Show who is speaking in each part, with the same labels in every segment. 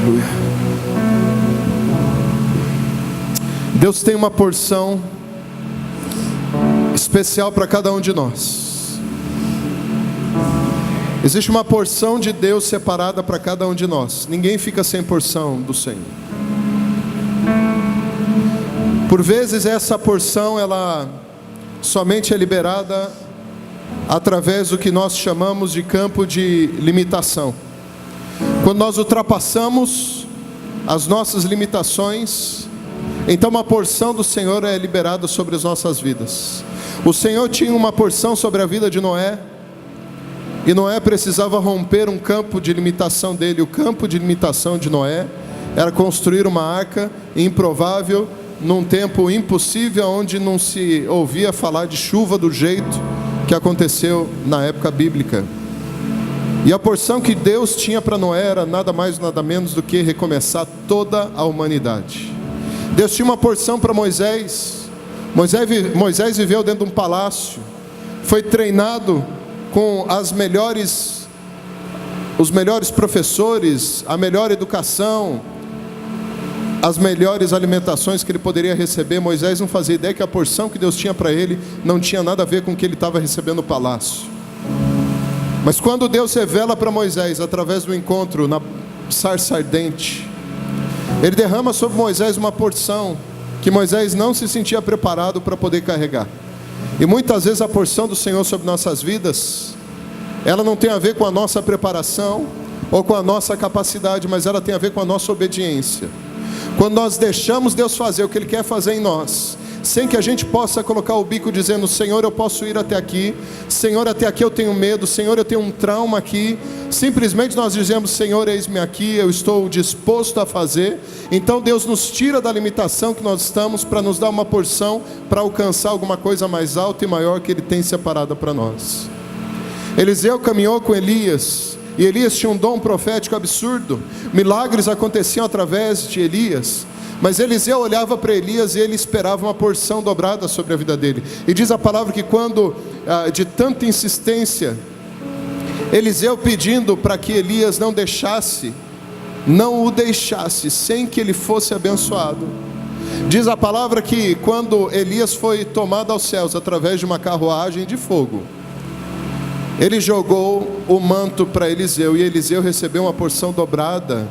Speaker 1: Aleluia. Deus tem uma porção especial para cada um de nós. Existe uma porção de Deus separada para cada um de nós. Ninguém fica sem porção do Senhor. Por vezes essa porção, ela somente é liberada através do que nós chamamos de campo de limitação. Quando nós ultrapassamos as nossas limitações, então uma porção do Senhor é liberada sobre as nossas vidas. O Senhor tinha uma porção sobre a vida de Noé, e Noé precisava romper um campo de limitação dele. O campo de limitação de Noé era construir uma arca improvável, num tempo impossível, onde não se ouvia falar de chuva do jeito que aconteceu na época bíblica. E a porção que Deus tinha para Noé era nada mais nada menos do que recomeçar toda a humanidade. Deus tinha uma porção para Moisés. Moisés viveu dentro de um palácio, foi treinado com os melhores professores, a melhor educação, as melhores alimentações que ele poderia receber. Moisés não fazia ideia que a porção que Deus tinha para ele não tinha nada a ver com o que ele estava recebendo no palácio. Mas quando Deus revela para Moisés, através do encontro na sarça ardente, Ele derrama sobre Moisés uma porção que Moisés não se sentia preparado para poder carregar. E muitas vezes a porção do Senhor sobre nossas vidas, ela não tem a ver com a nossa preparação ou com a nossa capacidade, mas ela tem a ver com a nossa obediência. Quando nós deixamos Deus fazer o que Ele quer fazer em nós, sem que a gente possa colocar o bico dizendo: Senhor, eu posso ir até aqui, Senhor, até aqui eu tenho medo, Senhor, eu tenho um trauma aqui. Simplesmente nós dizemos: Senhor, eis-me aqui, eu estou disposto a fazer. Então Deus nos tira da limitação que nós estamos para nos dar uma porção para alcançar alguma coisa mais alta e maior que Ele tem separada para nós. Eliseu caminhou com Elias, e Elias tinha um dom profético absurdo. Milagres aconteciam através de Elias. Mas Eliseu olhava para Elias e ele esperava uma porção dobrada sobre a vida dele. E diz a palavra que quando, de tanta insistência, Eliseu pedindo para que Elias não o deixasse sem que ele fosse abençoado. Diz a palavra que quando Elias foi tomado aos céus através de uma carruagem de fogo, ele jogou o manto para Eliseu, e Eliseu recebeu uma porção dobrada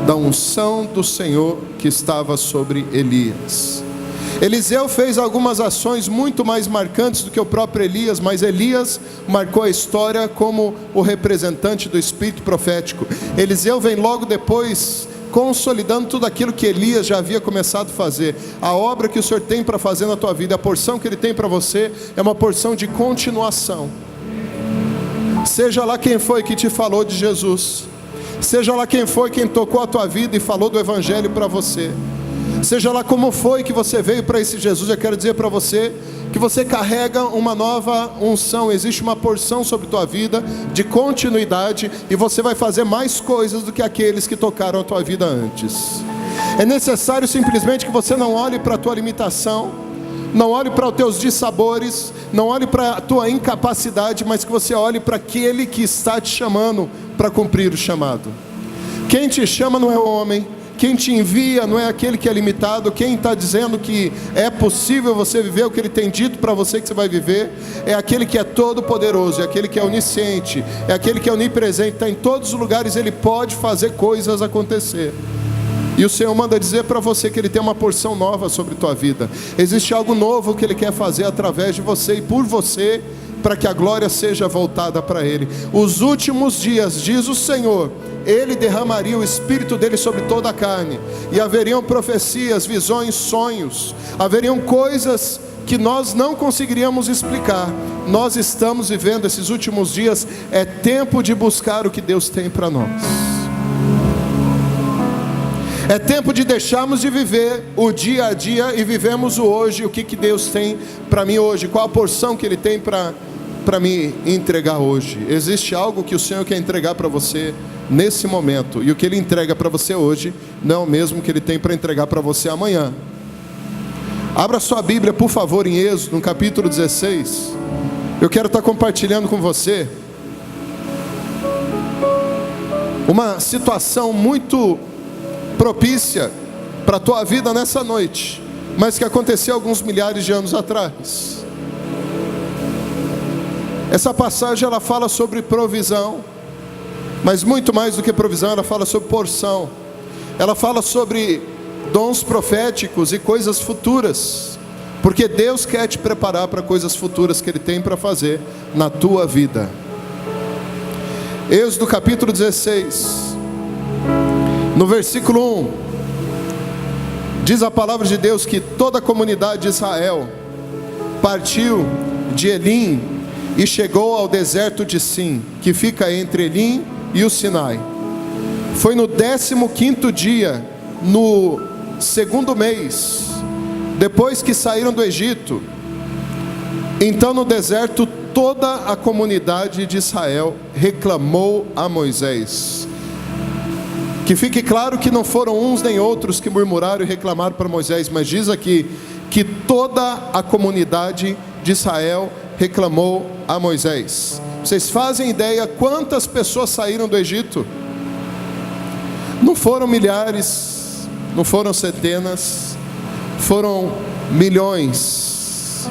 Speaker 1: da unção do Senhor que estava sobre Elias. Eliseu fez algumas ações muito mais marcantes do que o próprio Elias, mas Elias marcou a história como o representante do espírito profético. Eliseu vem logo depois, consolidando tudo aquilo que Elias já havia começado a fazer. A obra que o Senhor tem para fazer na tua vida, a porção que Ele tem para você, é uma porção de continuação. Seja lá quem foi que te falou de Jesus, seja lá quem foi quem tocou a tua vida e falou do Evangelho para você, seja lá como foi que você veio para esse Jesus, eu quero dizer para você que você carrega uma nova unção. Existe uma porção sobre tua vida de continuidade, e você vai fazer mais coisas do que aqueles que tocaram a tua vida antes. É necessário simplesmente que você não olhe para a tua limitação, não olhe para os teus dissabores, não olhe para a tua incapacidade, mas que você olhe para aquele que está te chamando para cumprir o chamado. Quem te chama não é o homem, quem te envia não é aquele que é limitado. Quem está dizendo que é possível você viver o que Ele tem dito para você que você vai viver, é aquele que é todo poderoso, é aquele que é onisciente, é aquele que é onipresente, está em todos os lugares, Ele pode fazer coisas acontecer. E o Senhor manda dizer para você que Ele tem uma porção nova sobre a tua vida. Existe algo novo que Ele quer fazer através de você e por você, para que a glória seja voltada para Ele. Os últimos dias, diz o Senhor, Ele derramaria o Espírito dEle sobre toda a carne, e haveriam profecias, visões, sonhos, haveriam coisas que nós não conseguiríamos explicar. Nós estamos vivendo esses últimos dias, é tempo de buscar o que Deus tem para nós. É tempo de deixarmos de viver o dia a dia e vivemos o hoje. O que Deus tem para mim hoje? Qual a porção que Ele tem para me entregar hoje? Existe algo que o Senhor quer entregar para você nesse momento, e o que Ele entrega para você hoje não é o mesmo que Ele tem para entregar para você amanhã. Abra sua Bíblia, por favor, em Êxodo, no capítulo 16. Eu quero estar compartilhando com você uma situação muito propícia para a tua vida nessa noite, mas que aconteceu alguns milhares de anos atrás. Essa passagem ela fala sobre provisão, mas muito mais do que provisão, ela fala sobre porção. Ela fala sobre dons proféticos e coisas futuras, porque Deus quer te preparar para coisas futuras que Ele tem para fazer na tua vida. Êxodo capítulo 16, no versículo 1, diz a palavra de Deus que toda a comunidade de Israel partiu de Elim e chegou ao deserto de Sim, que fica entre Elim e o Sinai. Foi no 15º dia, no segundo mês, depois que saíram do Egito. Então no deserto toda a comunidade de Israel reclamou a Moisés. Que fique claro que não foram uns nem outros que murmuraram e reclamaram para Moisés, mas diz aqui que toda a comunidade de Israel reclamou a Moisés. Vocês fazem ideia quantas pessoas saíram do Egito? Não foram milhares, não foram centenas, foram milhões.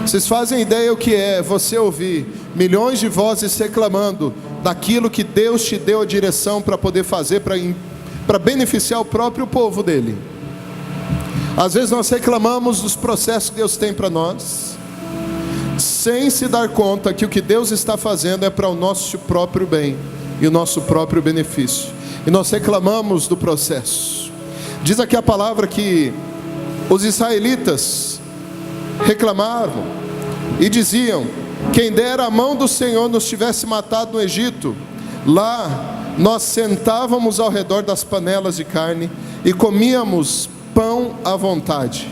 Speaker 1: Vocês fazem ideia o que é você ouvir milhões de vozes reclamando daquilo que Deus te deu a direção para poder fazer, para beneficiar o próprio povo dele. Às vezes nós reclamamos dos processos que Deus tem para nós, sem se dar conta que o que Deus está fazendo é para o nosso próprio bem e o nosso próprio benefício. E nós reclamamos do processo. Diz aqui a palavra que os israelitas reclamavam e diziam: quem dera a mão do Senhor nos tivesse matado no Egito. Lá nós sentávamos ao redor das panelas de carne e comíamos pão à vontade.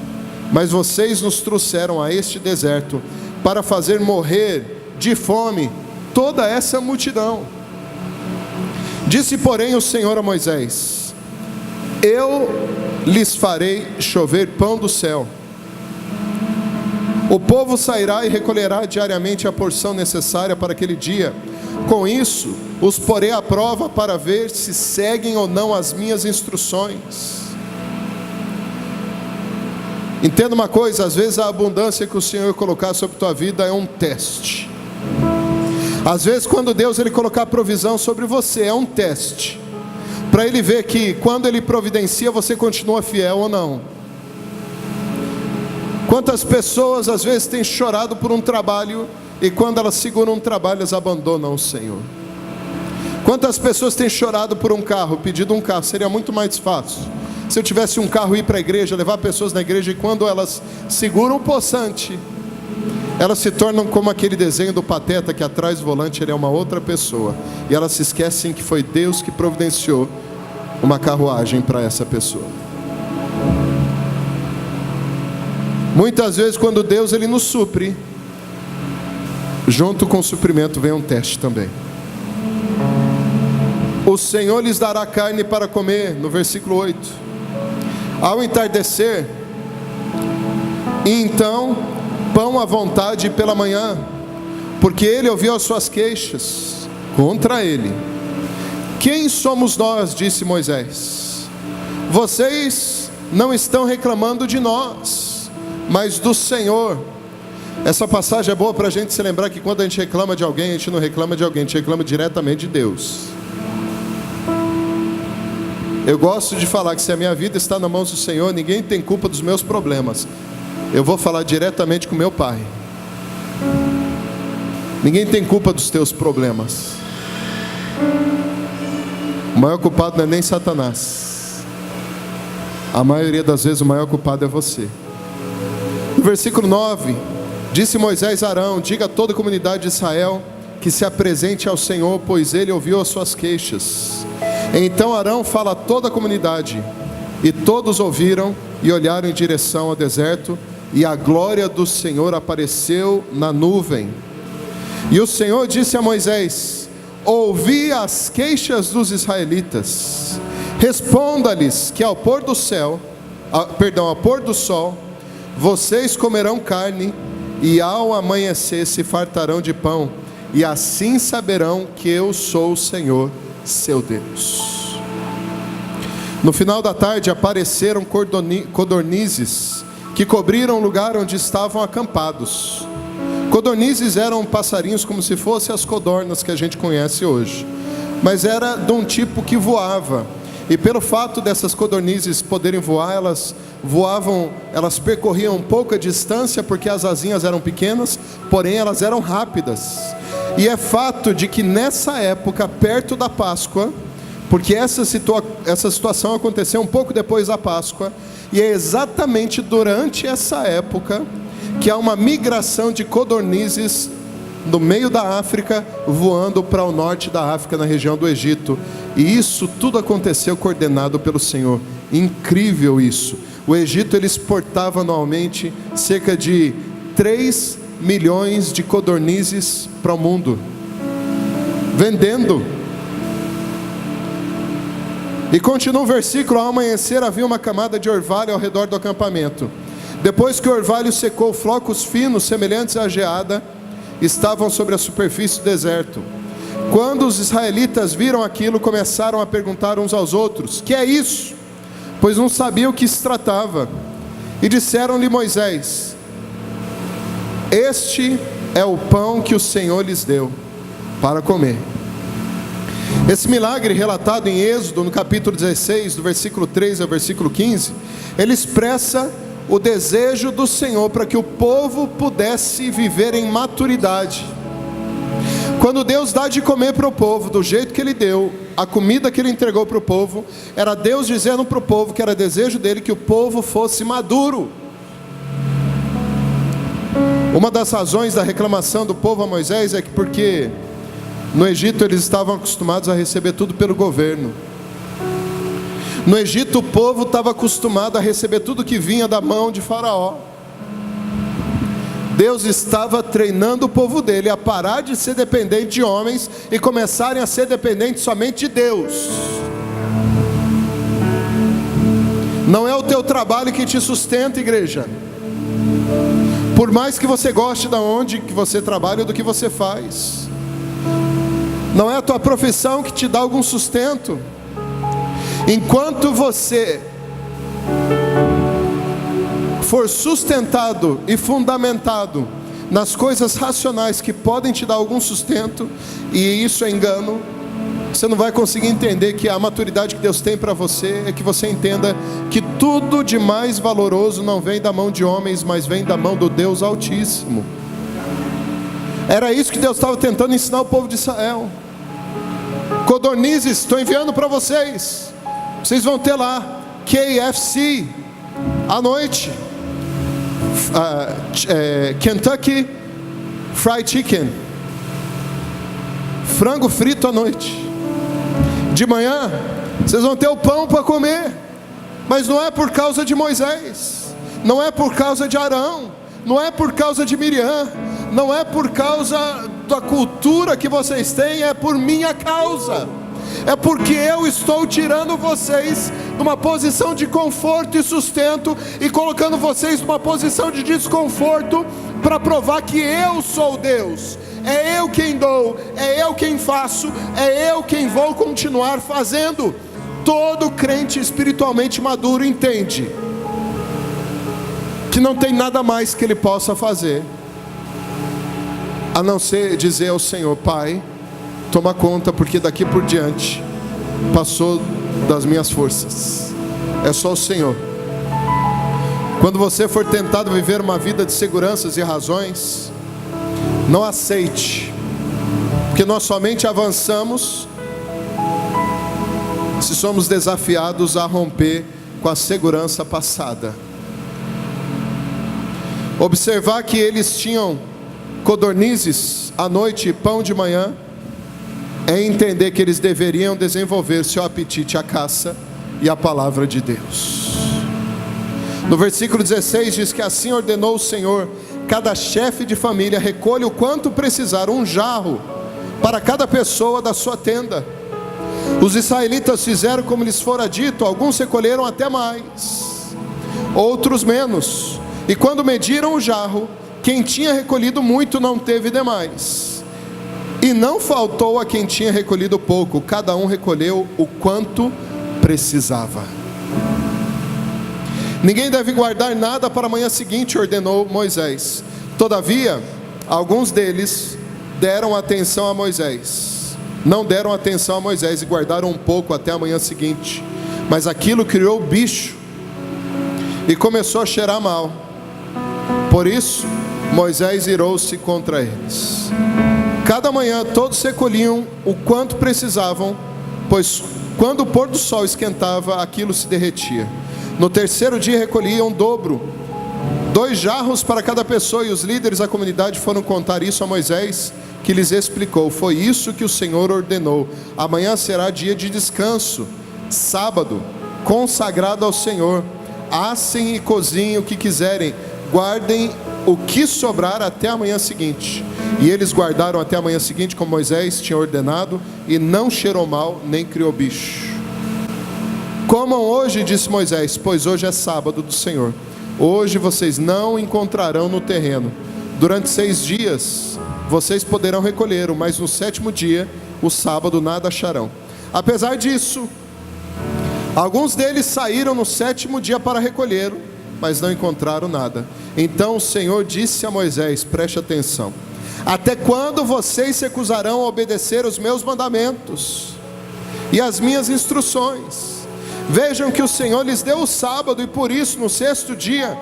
Speaker 1: Mas vocês nos trouxeram a este deserto para fazer morrer de fome toda essa multidão. Disse, porém, o Senhor a Moisés: eu lhes farei chover pão do céu. O povo sairá e recolherá diariamente a porção necessária para aquele dia. Com isso, os porei à prova para ver se seguem ou não as minhas instruções. Entenda uma coisa, às vezes a abundância que o Senhor colocar sobre a tua vida é um teste. Às vezes quando Deus ele colocar provisão sobre você, é um teste, para Ele ver que quando Ele providencia, você continua fiel ou não. Quantas pessoas às vezes têm chorado por um trabalho, e quando elas seguram um trabalho, elas abandonam o Senhor. Quantas pessoas têm chorado por um carro, pedido um carro? Seria muito mais fácil se eu tivesse um carro, ir para a igreja, levar pessoas na igreja, e quando elas seguram o poçante, elas se tornam como aquele desenho do Pateta, que atrás do volante ele é uma outra pessoa, e elas se esquecem que foi Deus que providenciou uma carruagem para essa pessoa. Muitas vezes quando Deus ele nos supre, junto com o suprimento vem um teste também. O Senhor lhes dará carne para comer, no versículo 8, ao entardecer, e então pão à vontade pela manhã, porque ele ouviu as suas queixas contra ele. Quem somos nós, disse Moisés. Vocês não estão reclamando de nós, mas do Senhor. Essa passagem é boa para a gente se lembrar que quando a gente reclama de alguém, a gente não reclama de alguém, a gente reclama diretamente de Deus. Eu gosto de falar que se a minha vida está nas mãos do Senhor, ninguém tem culpa dos meus problemas. Eu vou falar diretamente com meu Pai. Ninguém tem culpa dos teus problemas. O maior culpado não é nem Satanás. A maioria das vezes o maior culpado é você. No versículo 9, disse Moisés a Arão: diga a toda a comunidade de Israel que se apresente ao Senhor, pois ele ouviu as suas queixas. Então Arão fala a toda a comunidade, e todos ouviram e olharam em direção ao deserto, e a glória do Senhor apareceu na nuvem. E o Senhor disse a Moisés: ouvi as queixas dos israelitas, responda-lhes que ao pôr do céu ao pôr do sol, vocês comerão carne, e ao amanhecer se fartarão de pão, e assim saberão que eu sou o Senhor, seu Deus. No final da tarde apareceram codornizes, que cobriram o lugar onde estavam acampados. Codornizes eram passarinhos como se fossem as codornas que a gente conhece hoje, mas era de um tipo que voava. E pelo fato dessas codornizes poderem voar, elas percorriam pouca distância, porque as asinhas eram pequenas, porém elas eram rápidas. E é fato de que nessa época, perto da Páscoa, porque essa situação aconteceu um pouco depois da Páscoa, e é exatamente durante essa época que há uma migração de codornizes no meio da África, voando para o norte da África, na região do Egito. E isso tudo aconteceu coordenado pelo Senhor. Incrível isso. O Egito, ele exportava anualmente cerca de 3 milhões de codornizes para o mundo, vendendo. E continua o versículo: ao amanhecer havia uma camada de orvalho ao redor do acampamento. Depois que o orvalho secou, flocos finos, semelhantes à geada, estavam sobre a superfície do deserto. Quando os israelitas viram aquilo, começaram a perguntar uns aos outros: que é isso? Pois não sabiam o que se tratava. E disseram-lhe Moisés: este é o pão que o Senhor lhes deu para comer. Esse milagre relatado em Êxodo, no capítulo 16, do versículo 3 ao versículo 15, ele expressa o desejo do Senhor para que o povo pudesse viver em maturidade. Quando Deus dá de comer para o povo, do jeito que Ele deu, a comida que Ele entregou para o povo, era Deus dizendo para o povo que era desejo dEle que o povo fosse maduro. Uma das razões da reclamação do povo a Moisés é que porque no Egito eles estavam acostumados a receber tudo pelo governo. No Egito o povo estava acostumado a receber tudo que vinha da mão de Faraó. Deus estava treinando o povo dele a parar de ser dependente de homens e começarem a ser dependentes somente de Deus. Não é o teu trabalho que te sustenta, igreja. Por mais que você goste de onde que você trabalha ou do que você faz, não é a tua profissão que te dá algum sustento. Enquanto você for sustentado e fundamentado nas coisas racionais que podem te dar algum sustento, e isso é engano, você não vai conseguir entender que a maturidade que Deus tem para você é que você entenda que tudo de mais valoroso não vem da mão de homens, mas vem da mão do Deus Altíssimo. Era isso que Deus estava tentando ensinar o povo de Israel. Codornizes, estou enviando para vocês. Vocês vão ter lá KFC à noite, Kentucky Fried Chicken, frango frito à noite. De manhã vocês vão ter o pão para comer. Mas não é por causa de Moisés, não é por causa de Arão, não é por causa de Miriam, não é por causa da cultura que vocês têm, é por minha causa. É porque eu estou tirando vocês de uma posição de conforto e sustento e colocando vocês numa posição de desconforto, para provar que eu sou Deus. É eu quem dou, é eu quem faço, é eu quem vou continuar fazendo. Todo crente espiritualmente maduro entende que não tem nada mais que ele possa fazer a não ser dizer ao Senhor: Pai, toma conta, porque daqui por diante passou das minhas forças. É só o Senhor. Quando você for tentado viver uma vida de seguranças e razões, não aceite, porque nós somente avançamos se somos desafiados a romper com a segurança passada. Observar que eles tinham codornizes à noite e pão de manhã é entender que eles deveriam desenvolver seu apetite à caça e à palavra de Deus. No versículo 16 diz que assim ordenou o Senhor: cada chefe de família recolhe o quanto precisar, um jarro para cada pessoa da sua tenda. Os israelitas fizeram como lhes fora dito, alguns recolheram até mais. outros menos. E quando mediram o jarro, quem tinha recolhido muito não teve demais. E não faltou a quem tinha recolhido pouco, cada um recolheu o quanto precisava. Ninguém deve guardar nada para a manhã seguinte, ordenou Moisés. Todavia, alguns deles deram atenção a Moisés. Não deram atenção a Moisés e guardaram um pouco até a manhã seguinte. Mas aquilo criou bicho e começou a cheirar mal. Por isso, Moisés irou-se contra eles. Cada manhã todos recolhiam o quanto precisavam, pois quando o pôr do sol esquentava, aquilo se derretia. No terceiro dia recolhiam dobro, 2 jarros para cada pessoa, e os líderes da comunidade foram contar isso a Moisés, que lhes explicou: foi isso que o Senhor ordenou. Amanhã será dia de descanso, sábado, consagrado ao Senhor. Assem e cozinhem o que quiserem, guardem o que sobrar até a manhã seguinte. E eles guardaram até a manhã seguinte, como Moisés tinha ordenado, e não cheirou mal, nem criou bicho. Comam hoje, disse Moisés, pois hoje é sábado do Senhor. Hoje vocês não encontrarão no terreno. Durante 6 dias vocês poderão recolher, mas no 7º dia, o sábado, nada acharão. Apesar disso, alguns deles saíram no 7º dia para recolher, mas não encontraram nada. Então o Senhor disse a Moisés, preste atenção: até quando vocês se recusarão a obedecer os meus mandamentos e as minhas instruções? Vejam que o Senhor lhes deu o sábado, e por isso no 6º dia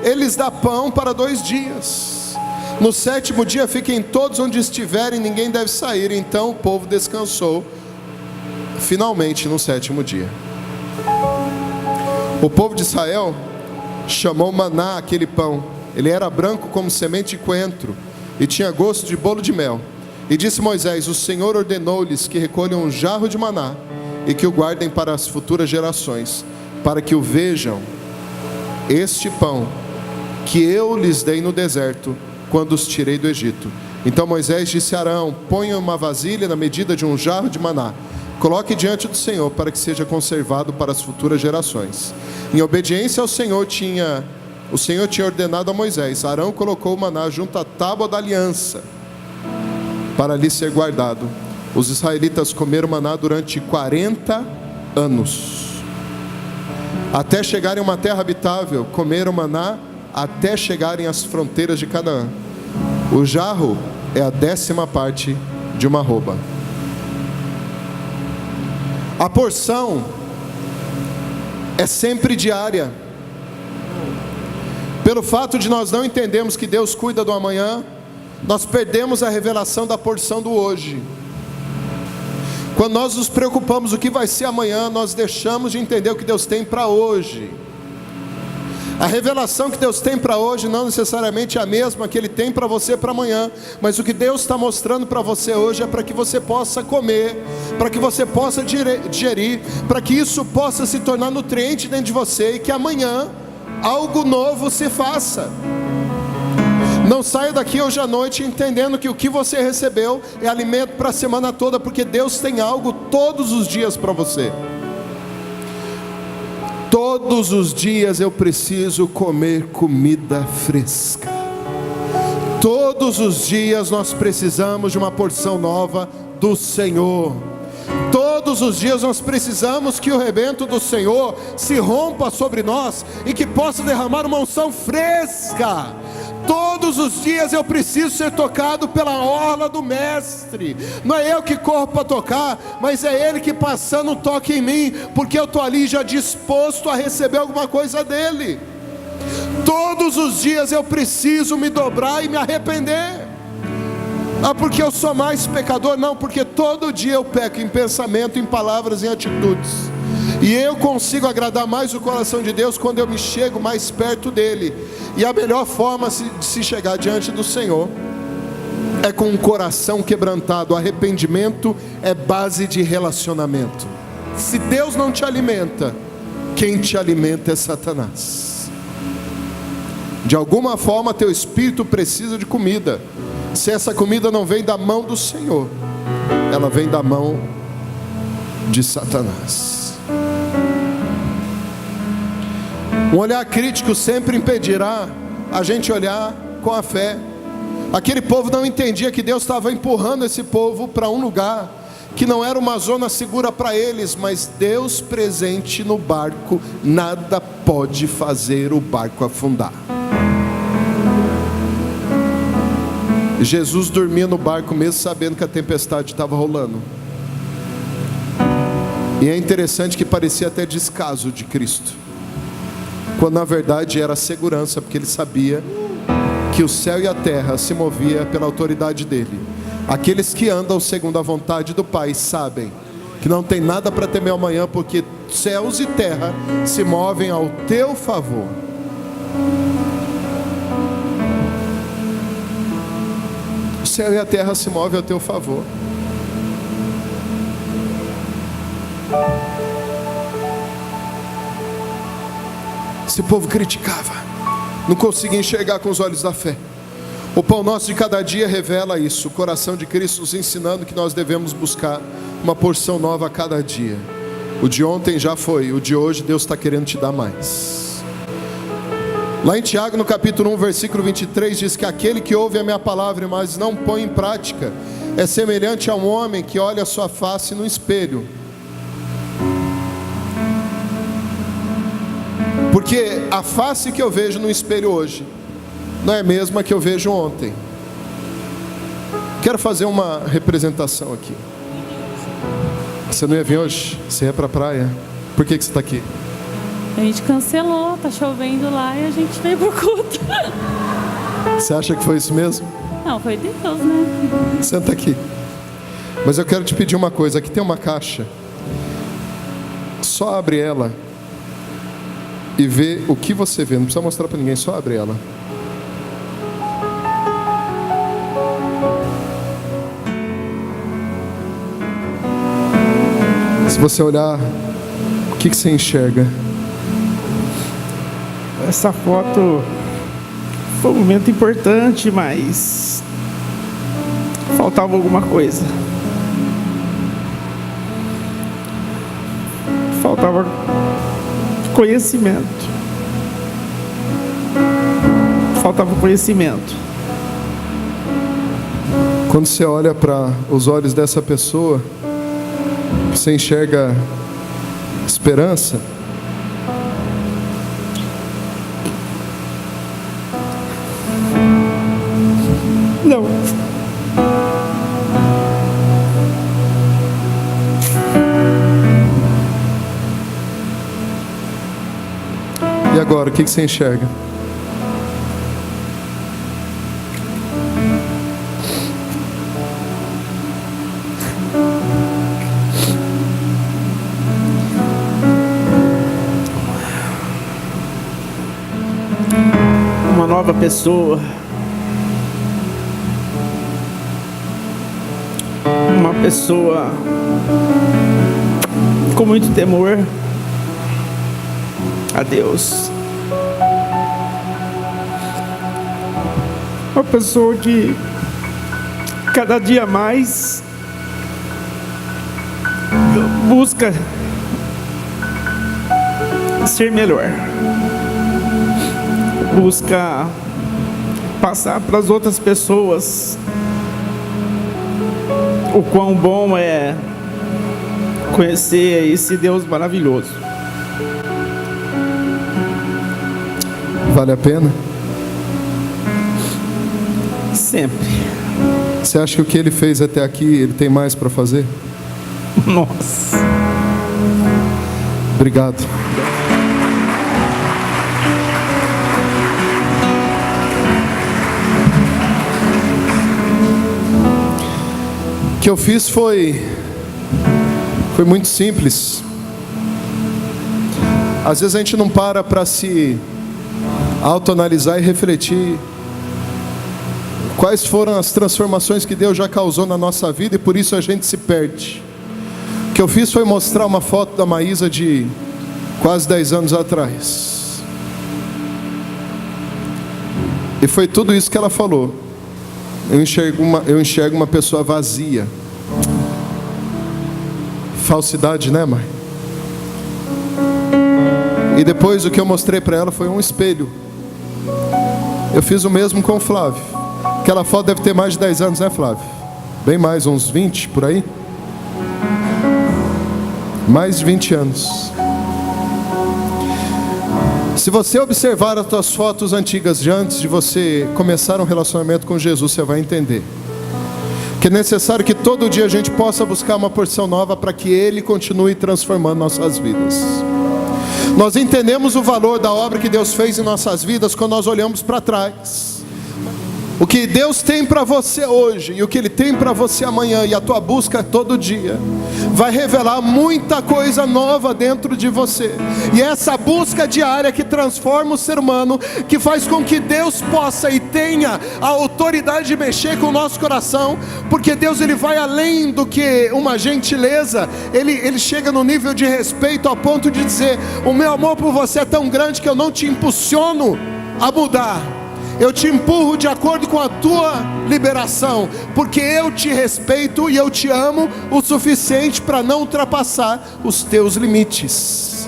Speaker 1: Ele lhes dá pão para 2 dias. No 7º dia fiquem todos onde estiverem, ninguém deve sair. Então o povo descansou finalmente no 7º dia. O povo de Israel chamou maná aquele pão. Ele era branco como semente de coentro e tinha gosto de bolo de mel. E disse Moisés: o Senhor ordenou-lhes que recolham um jarro de maná e que o guardem para as futuras gerações, para que o vejam, este pão que eu lhes dei no deserto, quando os tirei do Egito. Então Moisés disse a Arão: ponha uma vasilha na medida de um jarro de maná, coloque diante do Senhor, para que seja conservado para as futuras gerações. Em obediência ao Senhor, o Senhor tinha ordenado a Moisés. Arão colocou o maná junto à tábua da aliança, para ali ser guardado. Os israelitas comeram maná durante 40 anos, até chegarem a uma terra habitável. Comeram maná até chegarem às fronteiras de Canaã. O jarro é a 10ª parte de uma arroba. A porção é sempre diária. Pelo fato de nós não entendermos que Deus cuida do amanhã, nós perdemos a revelação da porção do hoje. Quando nós nos preocupamos o que vai ser amanhã, nós deixamos de entender o que Deus tem para hoje. A revelação que Deus tem para hoje não necessariamente é a mesma que Ele tem para você para amanhã, mas o que Deus está mostrando para você hoje é para que você possa comer, para que você possa digerir, para que isso possa se tornar nutriente dentro de você, e que amanhã algo novo se faça. Não saia daqui hoje à noite entendendo que o que você recebeu é alimento para a semana toda, porque Deus tem algo todos os dias para você. Todos os dias eu preciso comer comida fresca. Todos os dias nós precisamos de uma porção nova do Senhor. Todos os dias nós precisamos que o rebento do Senhor se rompa sobre nós e que possa derramar uma unção fresca. Todos os dias eu preciso ser tocado pela orla do Mestre. Não é eu que corro para tocar, mas é Ele que passando toca em mim, porque eu estou ali já disposto a receber alguma coisa dEle. Todos os dias eu preciso me dobrar e me arrepender. Ah, porque eu sou mais pecador? Não, porque todo dia eu peco em pensamento, em palavras, em atitudes. E eu consigo agradar mais o coração de Deus quando eu me chego mais perto dEle. E a melhor forma de se chegar diante do Senhor é com um coração quebrantado. Arrependimento é base de relacionamento. Se Deus não te alimenta, quem te alimenta é Satanás. De alguma forma teu espírito precisa de comida. Se essa comida não vem da mão do Senhor, ela vem da mão de Satanás. Um olhar crítico sempre impedirá a gente olhar com a fé. Aquele povo não entendia que Deus estava empurrando esse povo para um lugar que não era uma zona segura para eles, mas Deus presente no barco, nada pode fazer o barco afundar. Jesus dormia no barco mesmo sabendo que a tempestade estava rolando. E é interessante que parecia até descaso de Cristo, quando na verdade era segurança, porque ele sabia que o céu e a terra se moviam pela autoridade dele. Aqueles que andam segundo a vontade do Pai sabem que não tem nada para temer amanhã, porque céus e terra se movem ao teu favor. O céu e a terra se movem ao teu favor. Esse povo criticava, não conseguia enxergar com os olhos da fé. O pão nosso de cada dia revela isso, o coração de Cristo nos ensinando que nós devemos buscar uma porção nova a cada dia. O de ontem já foi, o de hoje Deus está querendo te dar mais. Lá em Tiago, no capítulo 1, versículo 23, diz que aquele que ouve a minha palavra, mas não põe em prática, é semelhante a um homem que olha a sua face no espelho. Porque a face que eu vejo no espelho hoje não é a mesma que eu vejo ontem. Quero fazer uma representação aqui. Você não ia vir hoje? Você ia para a praia? Por que você está aqui?
Speaker 2: A gente cancelou, tá chovendo lá e a gente veio pro culto.
Speaker 1: Você acha que foi isso mesmo?
Speaker 2: Não, foi Deus, né?
Speaker 1: Senta aqui. Mas eu quero te pedir uma coisa. Aqui tem uma caixa. Só abre ela e vê o que você vê. Não precisa mostrar para ninguém, só abre ela. Se você olhar, o que você enxerga?
Speaker 3: Essa foto foi um momento importante, mas faltava alguma coisa. Faltava conhecimento. Faltava conhecimento.
Speaker 1: Quando você olha para os olhos dessa pessoa, você enxerga esperança?
Speaker 3: Não.
Speaker 1: E agora, o que você enxerga?
Speaker 3: Uma nova pessoa. Uma pessoa com muito temor a Deus. Uma pessoa que cada dia mais busca ser melhor. Busca passar para as outras pessoas o quão bom é conhecer esse Deus maravilhoso.
Speaker 1: Vale a pena?
Speaker 3: Sempre.
Speaker 1: Você acha que o que ele fez até aqui, ele tem mais para fazer?
Speaker 3: Nossa.
Speaker 1: Obrigado. O que eu fiz foi muito simples. Às vezes a gente não para se autoanalisar e refletir quais foram as transformações que Deus já causou na nossa vida, e por isso a gente se perde. O que eu fiz foi mostrar uma foto da Maísa de quase 10 anos atrás, e foi tudo isso que ela falou. Eu enxergo uma pessoa vazia. Falsidade, né, mãe? E depois o que eu mostrei para ela foi um espelho. Eu fiz o mesmo com o Flávio. Aquela foto deve ter mais de 10 anos, né, Flávio? Bem mais, uns 20 por aí. Mais de 20 anos. Se você observar as suas fotos antigas de antes de você começar um relacionamento com Jesus, você vai entender que é necessário que todo dia a gente possa buscar uma porção nova para que Ele continue transformando nossas vidas. Nós entendemos o valor da obra que Deus fez em nossas vidas quando nós olhamos para trás. O que Deus tem para você hoje e o que Ele tem para você amanhã, e a tua busca todo dia, vai revelar muita coisa nova dentro de você. E é essa busca diária que transforma o ser humano, que faz com que Deus possa e tenha a autoridade de mexer com o nosso coração, porque Deus, Ele vai além do que uma gentileza. Ele chega no nível de respeito ao ponto de dizer: o meu amor por você é tão grande que eu não te impulsiono a mudar, eu te empurro de acordo com a tua liberação, porque eu te respeito e eu te amo o suficiente para não ultrapassar os teus limites.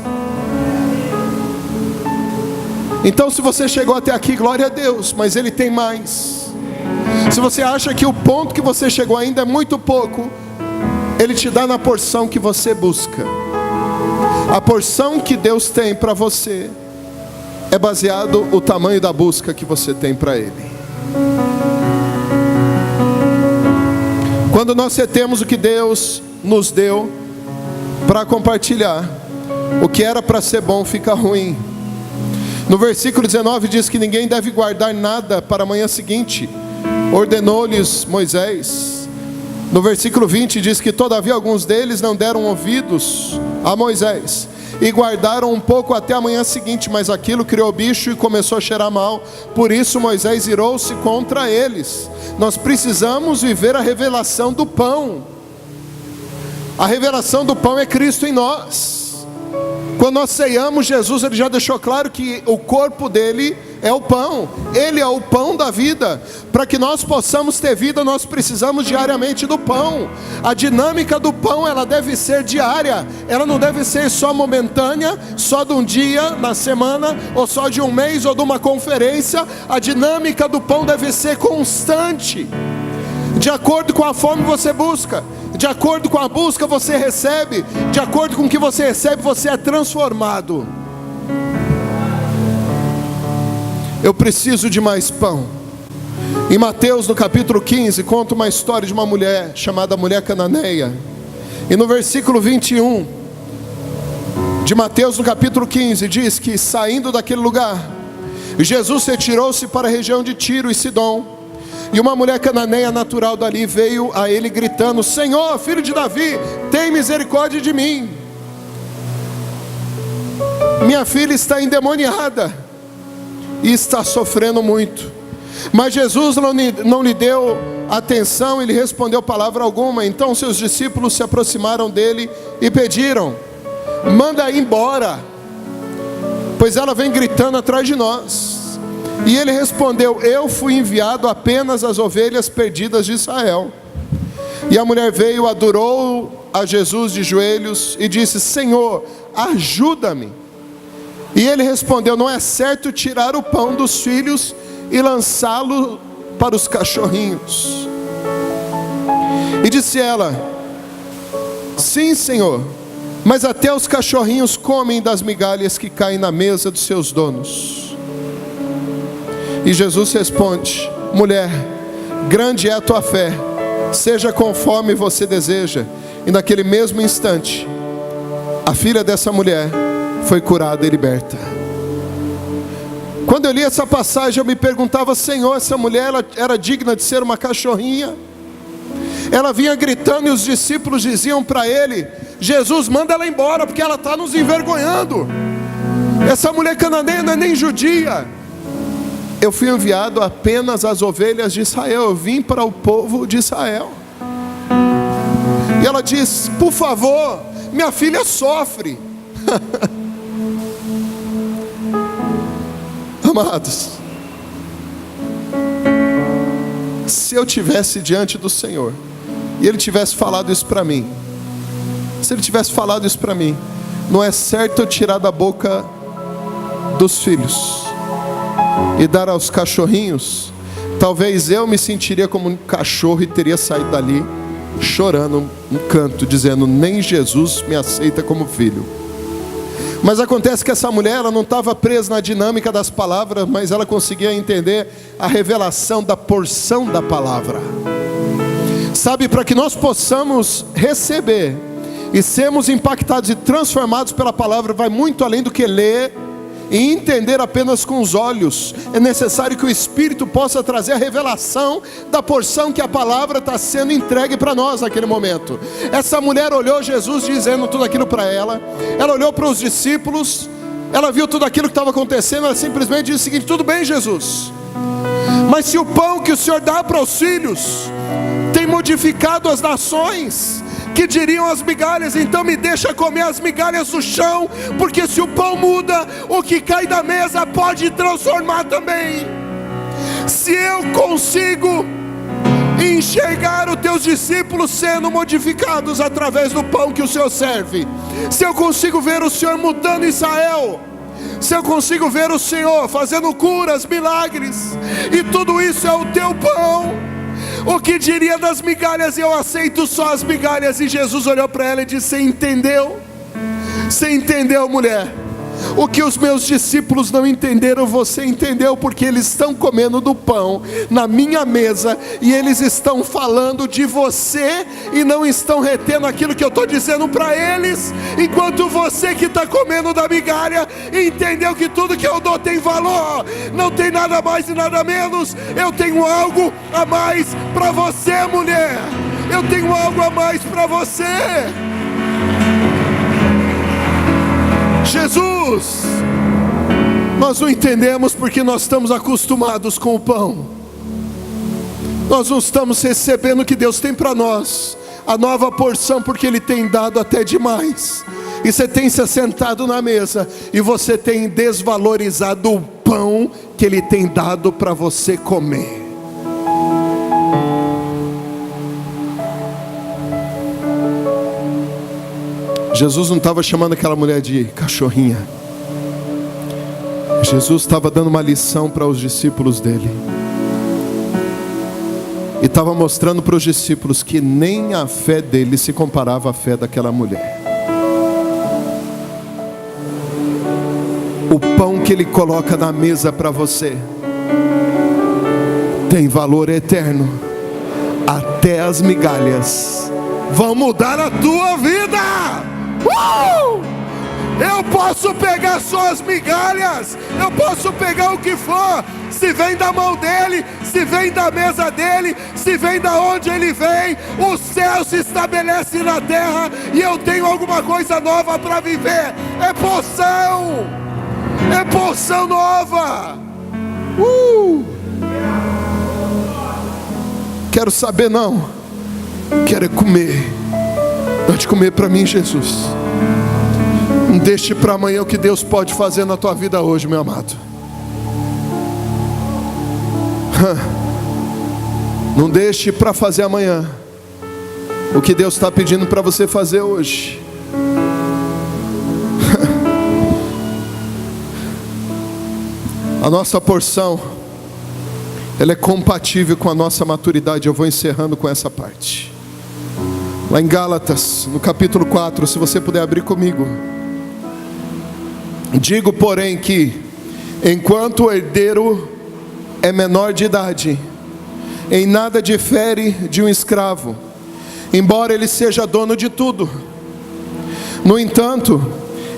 Speaker 1: Então, se você chegou até aqui, glória a Deus, mas Ele tem mais. Se você acha que o ponto que você chegou ainda é muito pouco, Ele te dá na porção que você busca. A porção que Deus tem para você é baseado no tamanho da busca que você tem para Ele. Quando nós temos o que Deus nos deu para compartilhar, o que era para ser bom fica ruim. No versículo 19 diz que ninguém deve guardar nada para a manhã seguinte, ordenou-lhes Moisés. No versículo 20 diz que todavia alguns deles não deram ouvidos a Moisés e guardaram um pouco até a manhã seguinte, mas aquilo criou bicho e começou a cheirar mal. Por isso Moisés irou-se contra eles. Nós precisamos viver a revelação do pão. A revelação do pão é Cristo em nós. Quando nós ceiamos, Jesus, Ele já deixou claro que o corpo dele é o pão. Ele é o pão da vida. Para que nós possamos ter vida, nós precisamos diariamente do pão. A dinâmica do pão, ela deve ser diária. Ela não deve ser só momentânea, só de um dia na semana, ou só de um mês, ou de uma conferência. A dinâmica do pão deve ser constante. De acordo com a fome você busca, de acordo com a busca você recebe, de acordo com o que você recebe você é transformado. Eu preciso de mais pão. Em Mateus no capítulo 15 conta uma história de uma mulher chamada mulher cananeia. E no versículo 21 de Mateus no capítulo 15 diz que saindo daquele lugar, Jesus retirou-se para a região de Tiro e Sidom. E uma mulher cananeia natural dali veio a ele gritando: Senhor, filho de Davi, tem misericórdia de mim. Minha filha está endemoniada e está sofrendo muito. Mas Jesus não lhe deu atenção e lhe respondeu palavra alguma. Então seus discípulos se aproximaram dele e pediram: manda embora, pois ela vem gritando atrás de nós. E ele respondeu: eu fui enviado apenas às ovelhas perdidas de Israel. E a mulher veio, adorou a Jesus de joelhos e disse: Senhor, ajuda-me. E ele respondeu: não é certo tirar o pão dos filhos e lançá-lo para os cachorrinhos. E disse ela: sim, Senhor, mas até os cachorrinhos comem das migalhas que caem na mesa dos seus donos. E Jesus responde: mulher, grande é a tua fé, seja conforme você deseja. E naquele mesmo instante, a filha dessa mulher foi curada e liberta. Quando eu li essa passagem, eu me perguntava: Senhor, essa mulher ela era digna de ser uma cachorrinha? Ela vinha gritando e os discípulos diziam para ele: Jesus, manda ela embora, porque ela está nos envergonhando. Essa mulher cananeia não é nem judia. Eu fui enviado apenas às ovelhas de Israel. Eu vim para o povo de Israel. E ela diz: por favor, minha filha sofre. Amados, se eu tivesse diante do Senhor e Ele tivesse falado isso para mim, se Ele tivesse falado isso para mim: não é certo eu tirar da boca dos filhos e dar aos cachorrinhos, talvez eu me sentiria como um cachorro e teria saído dali chorando um canto, dizendo: nem Jesus me aceita como filho. Mas acontece que essa mulher, ela não estava presa na dinâmica das palavras, mas ela conseguia entender a revelação da porção da palavra. Sabe, para que nós possamos receber e sermos impactados e transformados pela palavra, vai muito além do que ler e entender apenas com os olhos. É necessário que o Espírito possa trazer a revelação da porção que a palavra está sendo entregue para nós naquele momento. Essa mulher olhou Jesus dizendo tudo aquilo para ela. Ela olhou para os discípulos, ela viu tudo aquilo que estava acontecendo. Ela simplesmente disse o seguinte: tudo bem, Jesus, mas se o pão que o Senhor dá para os filhos tem modificado as nações, que diriam as migalhas, então me deixa comer as migalhas do chão, porque se o pão muda, o que cai da mesa pode transformar também. Se eu consigo enxergar os teus discípulos sendo modificados através do pão que o Senhor serve, se eu consigo ver o Senhor mudando Israel, se eu consigo ver o Senhor fazendo curas, milagres, e tudo isso é o teu pão, o que diria das migalhas? Eu aceito só as migalhas. E Jesus olhou para ela e disse: você entendeu? Você entendeu, mulher? O que os meus discípulos não entenderam, você entendeu, porque eles estão comendo do pão na minha mesa, e eles estão falando de você, e não estão retendo aquilo que eu estou dizendo para eles, enquanto você que está comendo da migalha, entendeu que tudo que eu dou tem valor, não tem nada mais e nada menos. Eu tenho algo a mais para você, mulher, eu tenho algo a mais para você. Jesus, nós não entendemos porque nós estamos acostumados com o pão. Nós não estamos recebendo o que Deus tem para nós, a nova porção, porque Ele tem dado até demais. E você tem se assentado na mesa e você tem desvalorizado o pão que Ele tem dado para você comer. Jesus não estava chamando aquela mulher de cachorrinha. Jesus estava dando uma lição para os discípulos dele. E estava mostrando para os discípulos que nem a fé dele se comparava à fé daquela mulher. O pão que ele coloca na mesa para você tem valor eterno. Até as migalhas vão mudar a tua vida. Eu posso pegar só as migalhas, eu posso pegar o que for, se vem da mão dele, se vem da mesa dele, se vem da onde ele vem, o céu se estabelece na terra, e eu tenho alguma coisa nova para viver. É porção nova. Quero saber não, quero comer. Pode comer para mim, Jesus. Não deixe para amanhã o que Deus pode fazer na tua vida hoje, meu amado. Não deixe para fazer amanhã o que Deus está pedindo para você fazer hoje. A nossa porção, ela é compatível com a nossa maturidade. Eu vou encerrando com essa parte. Lá em Gálatas, no capítulo 4, se você puder abrir comigo. Digo, porém, que enquanto o herdeiro é menor de idade, em nada difere de um escravo, embora ele seja dono de tudo. No entanto,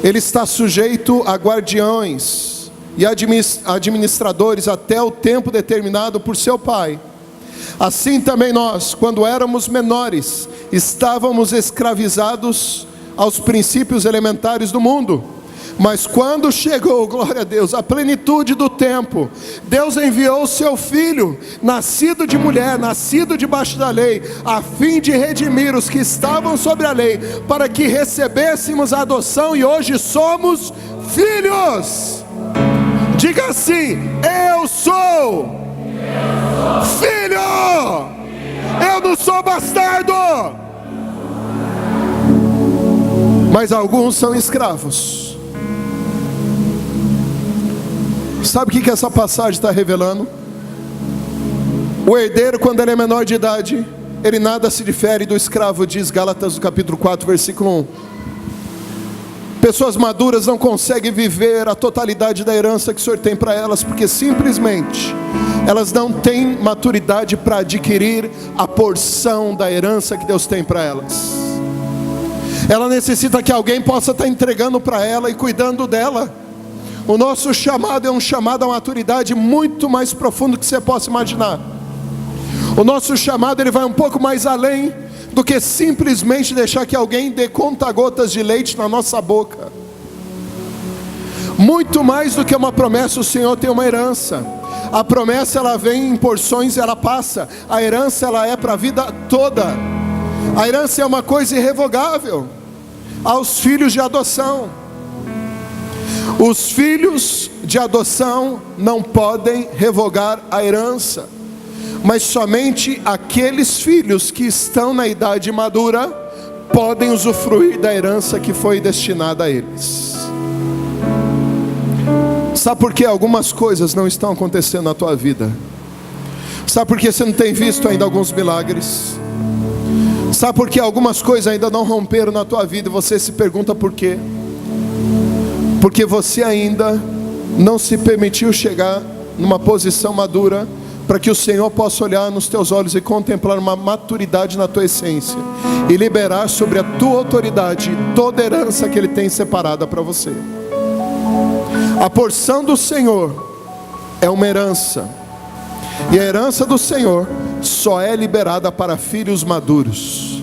Speaker 1: ele está sujeito a guardiões e administradores até o tempo determinado por seu pai. Assim também nós, quando éramos menores, estávamos escravizados aos princípios elementares do mundo. Mas quando chegou, glória a Deus, a plenitude do tempo, Deus enviou o seu Filho, nascido de mulher, nascido debaixo da lei, a fim de redimir os que estavam sobre a lei, para que recebêssemos a adoção, e hoje somos filhos. Diga assim: eu sou filho, eu não sou bastardo. Mas alguns são escravos. Sabe o que essa passagem está revelando? O herdeiro, quando ele é menor de idade, ele nada se difere do escravo, diz Gálatas no capítulo 4, versículo 1. Pessoas maduras não conseguem viver a totalidade da herança que o Senhor tem para elas, porque simplesmente elas não têm maturidade para adquirir a porção da herança que Deus tem para elas. Ela necessita que alguém possa estar entregando para ela e cuidando dela. O nosso chamado é um chamado à maturidade muito mais profundo que você possa imaginar. O nosso chamado, ele vai um pouco mais além do que simplesmente deixar que alguém dê conta-gotas de leite na nossa boca. Muito mais do que uma promessa, o Senhor tem uma herança. A promessa, ela vem em porções e ela passa. A herança, ela é para a vida toda. A herança é uma coisa irrevogável. Aos filhos de adoção. Os filhos de adoção não podem revogar a herança, mas somente aqueles filhos que estão na idade madura podem usufruir da herança que foi destinada a eles. Sabe por que algumas coisas não estão acontecendo na tua vida? Sabe por que você não tem visto ainda alguns milagres? Sabe por que algumas coisas ainda não romperam na tua vida e você se pergunta por quê? Porque você ainda não se permitiu chegar numa posição madura para que o Senhor possa olhar nos teus olhos e contemplar uma maturidade na tua essência e liberar sobre a tua autoridade toda a herança que Ele tem separada para você. A porção do Senhor é uma herança, e a herança do Senhor só é liberada para filhos maduros.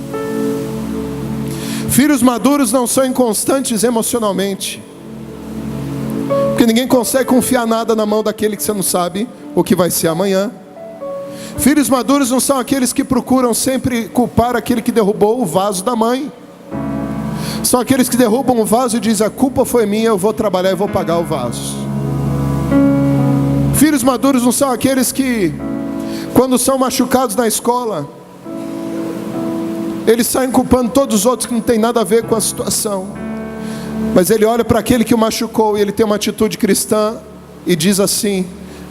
Speaker 1: Filhos maduros não são inconstantes emocionalmente, porque ninguém consegue confiar nada na mão daquele que você não sabe o que vai ser amanhã. Filhos maduros não são aqueles que procuram sempre culpar aquele que derrubou o vaso da mãe. São aqueles que derrubam o vaso e dizem: a culpa foi minha, eu vou trabalhar e vou pagar o vaso. Filhos maduros não são aqueles que, quando são machucados na escola, eles saem culpando todos os outros que não tem nada a ver com a situação. Mas ele olha para aquele que o machucou e ele tem uma atitude cristã e diz assim: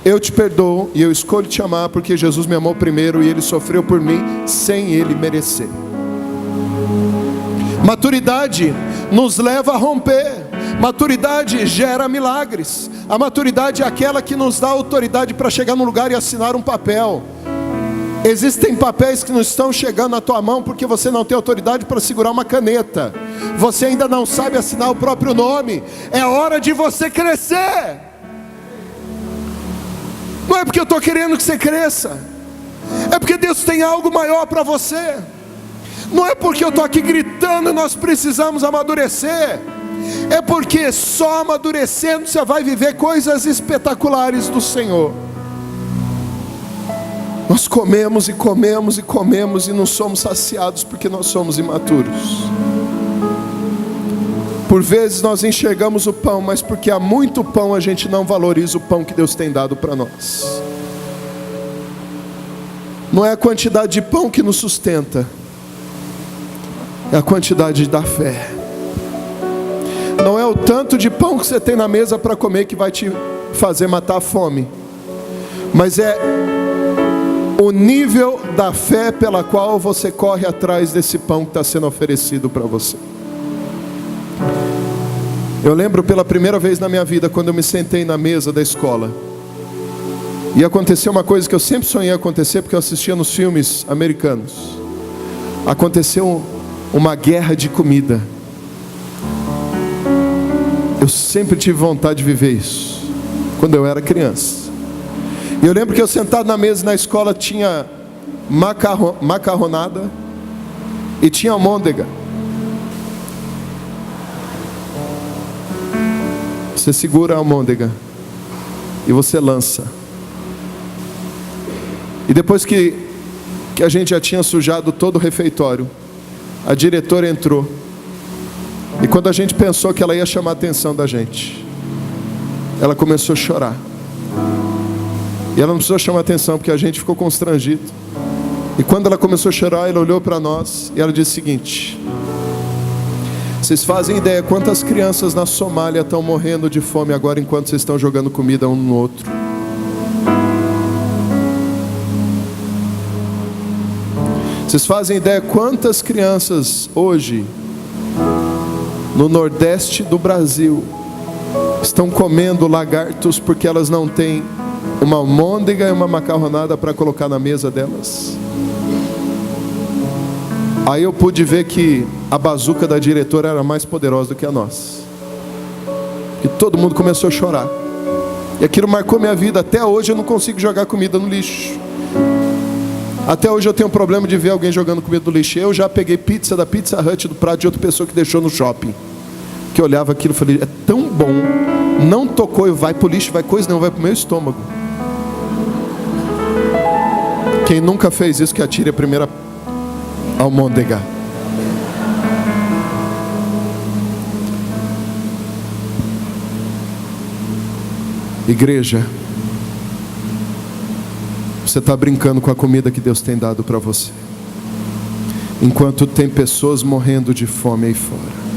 Speaker 1: eu te perdoo e eu escolho te amar porque Jesus me amou primeiro e Ele sofreu por mim sem Ele merecer. Maturidade nos leva a romper. Maturidade gera milagres. A maturidade é aquela que nos dá autoridade para chegar num lugar e assinar um papel. Existem papéis que não estão chegando na tua mão porque você não tem autoridade para segurar uma caneta. Você ainda não sabe assinar o próprio nome. É hora de você crescer. Não é porque eu estou querendo que você cresça, é porque Deus tem algo maior para você. Não é porque eu estou aqui gritando nós precisamos amadurecer, é porque só amadurecendo você vai viver coisas espetaculares do Senhor. Nós comemos e comemos e comemos e não somos saciados porque nós somos imaturos. Por vezes nós enxergamos o pão, mas porque há muito pão a gente não valoriza o pão que Deus tem dado para nós. Não é a quantidade de pão que nos sustenta, é a quantidade da fé. Não é o tanto de pão que você tem na mesa para comer que vai te fazer matar a fome, mas é o nível da fé pela qual você corre atrás desse pão que está sendo oferecido para você. Eu lembro pela primeira vez na minha vida, quando eu me sentei na mesa da escola, e aconteceu uma coisa que eu sempre sonhei acontecer, porque eu assistia nos filmes americanos. Aconteceu uma guerra de comida. Eu sempre tive vontade de viver isso, quando eu era criança. E eu lembro que eu sentado na mesa na escola, tinha macarronada e tinha almôndega. Você segura a almôndega e você lança. E depois que a gente já tinha sujado todo o refeitório, a diretora entrou. E quando a gente pensou que ela ia chamar a atenção da gente, ela começou a chorar. E ela não precisou chamar a atenção, porque a gente ficou constrangido. E quando ela começou a chorar, ela olhou para nós e ela disse o seguinte: Vocês fazem ideia quantas crianças na Somália estão morrendo de fome agora enquanto vocês estão jogando comida um no outro? Vocês fazem ideia quantas crianças hoje no Nordeste do Brasil estão comendo lagartos porque elas não têm uma almôndega e uma macarronada para colocar na mesa delas? Aí eu pude ver que a bazuca da diretora era mais poderosa do que a nossa. E todo mundo começou a chorar. E aquilo marcou minha vida. Até hoje eu não consigo jogar comida no lixo. Até hoje eu tenho um problema de ver alguém jogando comida no lixo. Eu já peguei pizza da Pizza Hut do prato de outra pessoa que deixou no shopping. Que eu olhava aquilo e falei, é tão bom. Não tocou e vai pro lixo, vai coisa não, vai pro meu estômago. Quem nunca fez isso, que atire a primeira almôndega. Igreja, você está brincando com a comida que Deus tem dado para você, enquanto tem pessoas morrendo de fome aí fora.